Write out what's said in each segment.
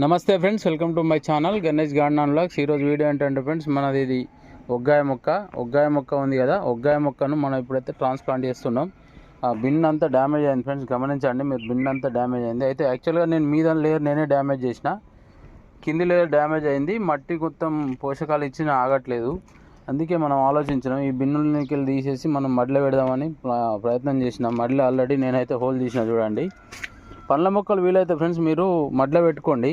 నమస్తే friends, welcome to my channel Ganesh garden and vlogs. ఈరోజు video ఏంటంటే ఫ్రెండ్స్, మనది ఇది ఒగ్గాయ మొక్క ఉంది కదా. ఒగ్గాయ మొక్కను మనం ఇప్పుడైతే ట్రాన్స్ప్లాంట్ చేస్తున్నాం. ఆ బిన్ అంతా డ్యామేజ్ అయింది ఫ్రెండ్స్, గమనించండి మీరు. బిన్ అంతా డ్యామేజ్ అయింది. అయితే యాక్చువల్గా నేను మీద లేయర్ నేనే డ్యామేజ్ చేసిన, కింది లేయర్ డ్యామేజ్ అయింది. మట్టి మొత్తం పోషకాలు ఇచ్చిన ఆగట్లేదు. అందుకే మనం ఆలోచించినాం, ఈ బిన్నులకి వెళ్ళి తీసేసి మనం మడిలో పెడదామని ప్రయత్నం చేసినాం. మడిలో ఆల్రెడీ నేనైతే హోల్ తీసిన చూడండి. పండ్ల మొక్కలు వీలైతే ఫ్రెండ్స్ మీరు మడిలో పెట్టుకోండి.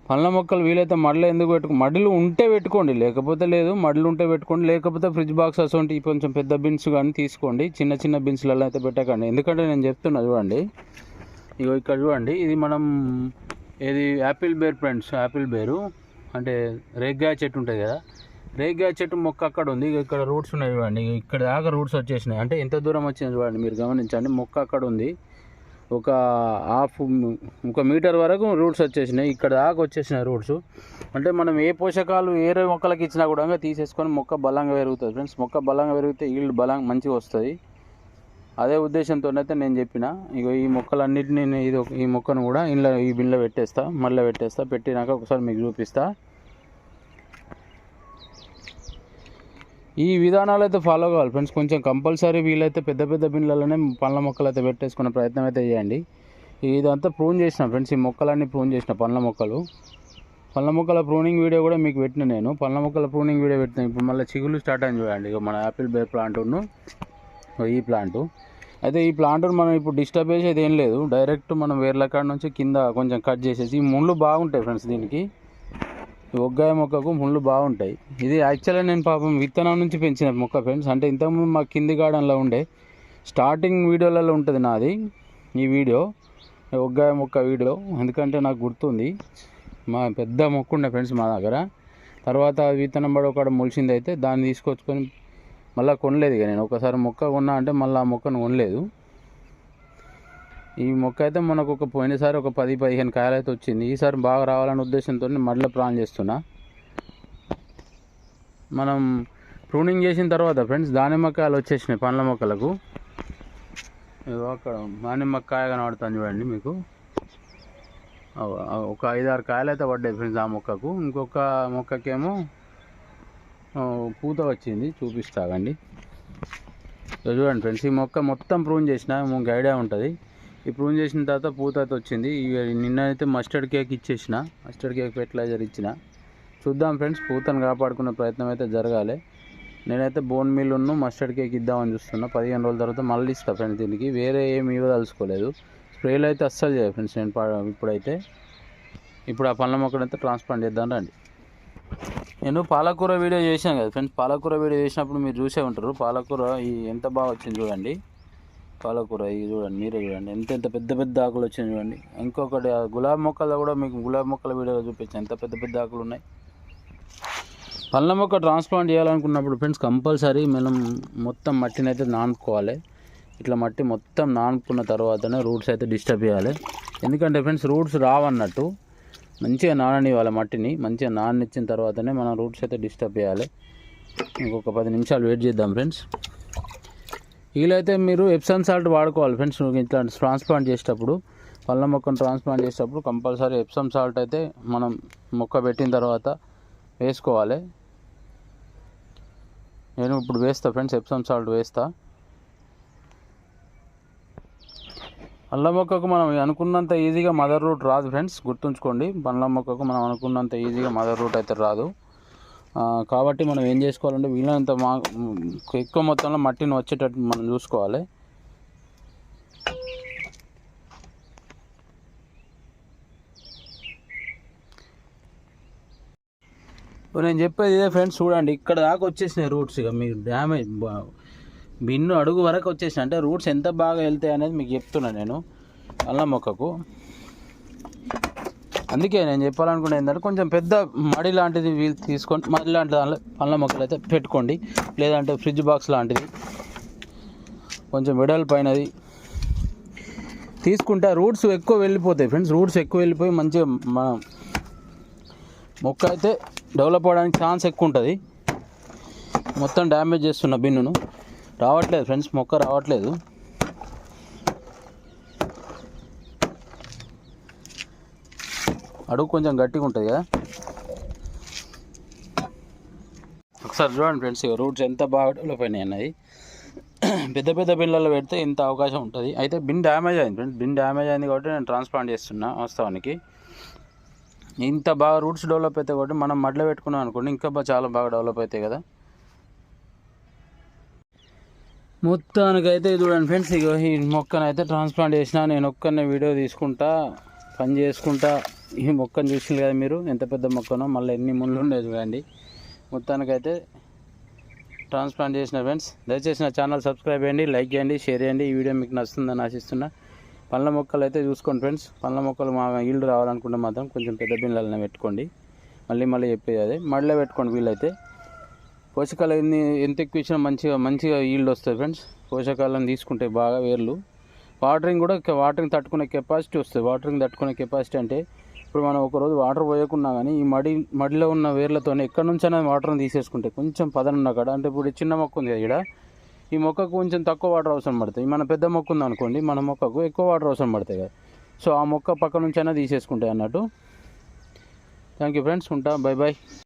పండ్ల మొక్కలు వీలైతే మడిలో ఎందుకు మడిలు ఉంటే పెట్టుకోండి, లేకపోతే లేదు. మడిలు ఉంటే పెట్టుకోండి, లేకపోతే ఫ్రిడ్జ్ బాక్స్ అసోంటి కొంచెం పెద్ద బిన్స్ కానీ తీసుకోండి. చిన్న చిన్న బిన్స్లలో అయితే పెట్టకండి. ఎందుకంటే నేను చెప్తున్నా చూడండి, ఇగో ఇక్కడ చూడండి, ఇది మనం ఇది యాపిల్ బేర్ ఫ్రెండ్స్. యాపిల్ బేరు అంటే రేగ్గాయ చెట్టు ఉంటుంది కదా, రేగ్గాయ చెట్టు మొక్క అక్కడ ఉంది. ఇక్కడ రూట్స్ ఉన్నాయి చూడండి, ఇక్కడ దాకా రూట్స్ వచ్చేసినాయి. అంటే ఎంత దూరం వచ్చినాయి చూడండి, మీరు గమనించండి. మొక్క అక్కడ ఉంది, ఒక మీటర్ వరకు రూట్స్ వచ్చేసినాయి. ఇక్కడ దాకా వచ్చేసినాయి రూట్స్. అంటే మనం ఏ పోషకాలు ఏ మొక్కలకి ఇచ్చినా కూడా తీసేసుకొని మొక్క బలంగా పెరుగుతుంది ఫ్రెండ్స్. మొక్క బలంగా పెరిగితే ఈల్డ్ బలంగా మంచిగా వస్తుంది. అదే ఉద్దేశంతో అయితే నేను చెప్పిన. ఇక ఈ మొక్కలన్నింటినీ ఈ మొక్కను కూడా ఈ బిన్లో పెట్టేస్తా, మళ్ళీ పెట్టేస్తా. పెట్టినాక ఒకసారి మీకు చూపిస్తా. ఈ విధానాలు అయితే ఫాలో కావాలి ఫ్రెండ్స్. కొంచెం కంపల్సరీ వీలైతే పెద్ద పెద్ద బిన్లలోనే పండ్ల మొక్కలు అయితే పెట్టేసుకునే ప్రయత్నం అయితే చేయండి. ఇదంతా ప్రూన్ చేసిన ఫ్రెండ్స్, ఈ మొక్కలన్నీ ప్రూన్ చేసిన పండ్ల మొక్కల ప్రూనింగ్ వీడియో కూడా మీకు పెట్టిన నేను. పండ్ల మొక్కల ప్రూనింగ్ వీడియో పెట్టిన. ఇప్పుడు మళ్ళీ చిగులు స్టార్ట్ అయింది చూడండి. ఇక మన యాపిల్ బేర్ ప్లాంట్ను ఈ ప్లాంటు అయితే ఈ ప్లాంట్ను మనం ఇప్పుడు డిస్టర్బ్ చేసేది ఏం లేదు. డైరెక్ట్ మనం వేర్ల కాడ నుంచి కింద కొంచెం కట్ చేసేసి, ఈ ముళ్ళు బాగుంటాయి ఫ్రెండ్స్ దీనికి. ఒగ్గాయ మొక్కకు ముళ్ళు బాగుంటాయి. ఇది యాక్చువల్గా నేను పాపం విత్తనం నుంచి పెంచిన మొక్క ఫ్రెండ్స్. అంటే ఇంతకుముందు మా కింది గార్డెన్లో ఉండే స్టార్టింగ్ వీడియోలలో ఉంటుంది నాది ఈ వీడియో, ఒగ్గాయ మొక్క వీడియో. ఎందుకంటే నాకు గుర్తుంది, మా పెద్ద మొక్క ఉండే ఫ్రెండ్స్ మా దగ్గర. తర్వాత విత్తనం పడి ఒకటి మొలిచింది. అయితే దాన్ని తీసుకొచ్చుకొని మళ్ళీ కొనలేదు. ఇక నేను ఒకసారి మొక్క కొన్నా అంటే మళ్ళీ ఆ మొక్కను కొనలేదు. ఈ మొక్క అయితే మనకు పోయినసారి ఒక 10-15 కాయలు అయితే వచ్చింది. ఈసారి బాగా రావాలనే ఉద్దేశంతో మళ్ళీ ప్లాన్ చేస్తున్నా. మనం ప్రూనింగ్ చేసిన తర్వాత ఫ్రెండ్స్ దానిమ్మకాయలు వచ్చేసినాయి పండ్ల మొక్కలకు. అక్కడ దానిమ్మకాయ కనబడుతుంది చూడండి మీకు. ఒక 5-6 కాయలు అయితే పడ్డాయి ఫ్రెండ్స్ ఆ మొక్కకు. ఇంకొక మొక్కకేమో పూత వచ్చింది, చూపిస్తాగండి. చూడండి ఫ్రెండ్స్, ఈ మొక్క మొత్తం ప్రూన్ చేసిన మీకు ఐడియా ఉంటుంది. ఈ ప్రూన్ చేసిన తర్వాత పూత అయితే వచ్చింది. నిన్నైతే మస్టర్డ్ కేక్ ఇచ్చేసిన, మస్టర్డ్ కేక్ ఫెర్టిలైజర్ ఇచ్చిన. చూద్దాం ఫ్రెండ్స్, పూతను కాపాడుకునే ప్రయత్నం అయితే జరగాలి. నేనైతే బోన్ మిల్లును మస్టర్డ్ కేక్ ఇద్దామని చూస్తున్నా. 15 రోజుల తర్వాత మళ్ళీ ఇస్తా ఫ్రెండ్స్. దీనికి వేరే ఏమి ఇవ్వదలుచుకోలేదు. స్ప్రేలు అయితే అస్సలు చేయ ఫ్రెండ్స్ నేను ఇప్పుడు ఆ పండ్ల మొక్కను అయితే ట్రాన్స్ప్లాంట్ చేద్దాం రండి. నేను పాలకూర వీడియో చేశాను కదా ఫ్రెండ్స్. పాలకూర వీడియో చేసినప్పుడు మీరు చూసే ఉంటారు. పాలకూర ఎంత బాగా వచ్చింది చూడండి. పాలకూర ఇది చూడండి, మీరే చూడండి ఎంత పెద్ద పెద్ద ఆకులు వచ్చినాయి చూడండి. ఇంకొకటి గులాబీ మొక్కలు కూడా మీకు గులాబీ మొక్కల వీడియో చూపించాను, ఎంత పెద్ద పెద్ద ఆకులు ఉన్నాయి. పండ్ల మొక్క ట్రాన్స్ప్లాంట్ చేయాలనుకున్నప్పుడు ఫ్రెండ్స్ కంపల్సరీ మనం మొత్తం మట్టిని అయితే నానుకోవాలి. ఇట్లా మట్టి మొత్తం నానుకున్న తర్వాతనే రూట్స్ అయితే డిస్టర్బ్ చేయాలి. ఎందుకంటే ఫ్రెండ్స్ రూట్స్ రావన్నట్టు మంచిగా నాననివ్వాలి. మట్టిని మంచిగా నాననిచ్చిన తర్వాతనే మనం రూట్స్ అయితే డిస్టర్బ్ చేయాలి. ఇంకొక 10 నిమిషాలు వెయిట్ చేద్దాం ఫ్రెండ్స్. వీలైతే మీరు ఎప్సమ్ సాల్ట్ వాడుకోవాలి ఫ్రెండ్స్. ఇట్లా ట్రాన్స్ప్లాంట్ చేసేటప్పుడు, పండ్ల మొక్కను ట్రాన్స్ప్లాంట్ చేసేటప్పుడు కంపల్సరీ ఎప్సమ్ సాల్ట్ అయితే మనం మొక్క పెట్టిన తర్వాత వేసుకోవాలి. నేను ఇప్పుడు వేస్తా ఫ్రెండ్స్, ఎప్సమ్ సాల్ట్ వేస్తా. పండ్ల మొక్కకు మనం అనుకున్నంత ఈజీగా మదర్ రూట్ రాదు ఫ్రెండ్స్, గుర్తుంచుకోండి. పండ్ల మొక్కకు మనం అనుకున్నంత ఈజీగా మదర్ రూట్ అయితే రాదు. కాబట్టి మనం ఏం చేసుకోవాలంటే వీలైనంత ఎక్కువ మొత్తంలో మట్టిని వచ్చేటట్టు మనం చూసుకోవాలి. నేను చెప్పేది ఇదే ఫ్రెండ్స్, చూడండి ఇక్కడ దాకా వచ్చేసినాయి రూట్స్. ఇక మీకు డ్యామేజ్ బిన్ను అడుగు వరకు వచ్చేసినాయి. అంటే రూట్స్ ఎంత బాగా వెళ్తాయి అనేది మీకు చెప్తున్నాను నేను అల్లం మొక్కకు. అందుకే నేను చెప్పాలనుకునే ఏంటంటే కొంచెం పెద్ద మడి లాంటిది తీసుకొని మడి లాంటి దానిలో పండ్ల మొక్కలు అయితే పెట్టుకోండి. లేదంటే ఫ్రిడ్జ్ బాక్స్ లాంటిది కొంచెం వెడల్పైనది తీసుకుంటే రూట్స్ ఎక్కువ వెళ్ళిపోతాయి ఫ్రెండ్స్. రూట్స్ ఎక్కువ వెళ్ళిపోయి మంచిగా మన మొక్క అయితే డెవలప్ అవ్వడానికి ఛాన్స్ ఎక్కువ ఉంటుంది. మొత్తం డ్యామేజ్ చేస్తున్న బిన్నును రావట్లేదు ఫ్రెండ్స్, మొక్క రావట్లేదు. అడుగు కొంచెం గట్టిగా ఉంటుంది కదా. ఒకసారి చూడండి ఫ్రెండ్స్, ఇక రూట్స్ ఎంత బాగా డెవలప్ అయినాయి అన్నది. పెద్ద పెద్ద బిన్లలో పెడితే ఇంత అవకాశం ఉంటుంది. అయితే బిన్ డ్యామేజ్ అయింది ఫ్రెండ్స్, బిన్ డ్యామేజ్ అయింది కాబట్టి నేను ట్రాన్స్ప్లాంట్ చేస్తున్నా. వాస్తవానికి ఇంత బాగా రూట్స్ డెవలప్ అవుతాయి కాబట్టి మనం మడ్లో పెట్టుకున్నాం అనుకోండి ఇంకా చాలా బాగా డెవలప్ అవుతాయి కదా. మొత్తానికైతే చూడండి ఫ్రెండ్స్, ఇక ఈ మొక్కనైతే ట్రాన్స్ప్లాంట్ చేసిన. నేను ఒక్కనే వీడియో తీసుకుంటా పని చేసుకుంటా. ఈ మొక్కను చూసింది కదా మీరు, ఎంత పెద్ద మొక్కనో, మళ్ళీ ఎన్ని ముళ్ళు ఉండేది చూడండి. మొత్తానికైతే ట్రాన్స్ప్లాంట్ చేసిన ఫ్రెండ్స్. దయచేసి నా ఛానల్ సబ్స్క్రైబ్ చేయండి, లైక్ చేయండి, షేర్ చేయండి. ఈ వీడియో మీకు నచ్చుతుందని ఆశిస్తున్నా. పండ్ల మొక్కలు అయితే చూసుకోండి ఫ్రెండ్స్. పండ్ల మొక్కలు మా ఈల్డ్ రావాలనుకుంటే మాత్రం కొంచెం పెద్ద బిళ్ళలనే పెట్టుకోండి. మళ్ళీ చెప్పేది అదే, మడిలో పెట్టుకోండి వీలైతే. పోషకాలు ఎంత ఎక్కువ ఇచ్చినా మంచిగా ఈల్డ్ వస్తుంది ఫ్రెండ్స్. పోషకాలను తీసుకుంటే బాగా వేర్లు. వాటరింగ్ తట్టుకునే కెపాసిటీ వస్తుంది. వాటరింగ్ తట్టుకునే కెపాసిటీ అంటే ఇప్పుడు మనం ఒకరోజు వాటర్ పోయకున్నా కానీ ఈ మడిలో ఉన్న వేర్లతో ఎక్కడి నుంచైనా వాటర్ని తీసేసుకుంటే కొంచెం పదనున్న కాడ, అంటే ఇప్పుడు చిన్న మొక్క ఉంది ఇక్కడ, ఈ మొక్కకు కొంచెం తక్కువ వాటర్ అవసరం పడుతుంది. మన పెద్ద మొక్క ఉంది అనుకోండి, మన మొక్కకు ఎక్కువ వాటర్ అవసరం పడతాయి కదా. సో ఆ మొక్క పక్క నుంచైనా తీసేసుకుంటాయి అన్నట్టు. థ్యాంక్ యూ ఫ్రెండ్స్, ఉంటా, బై బాయ్.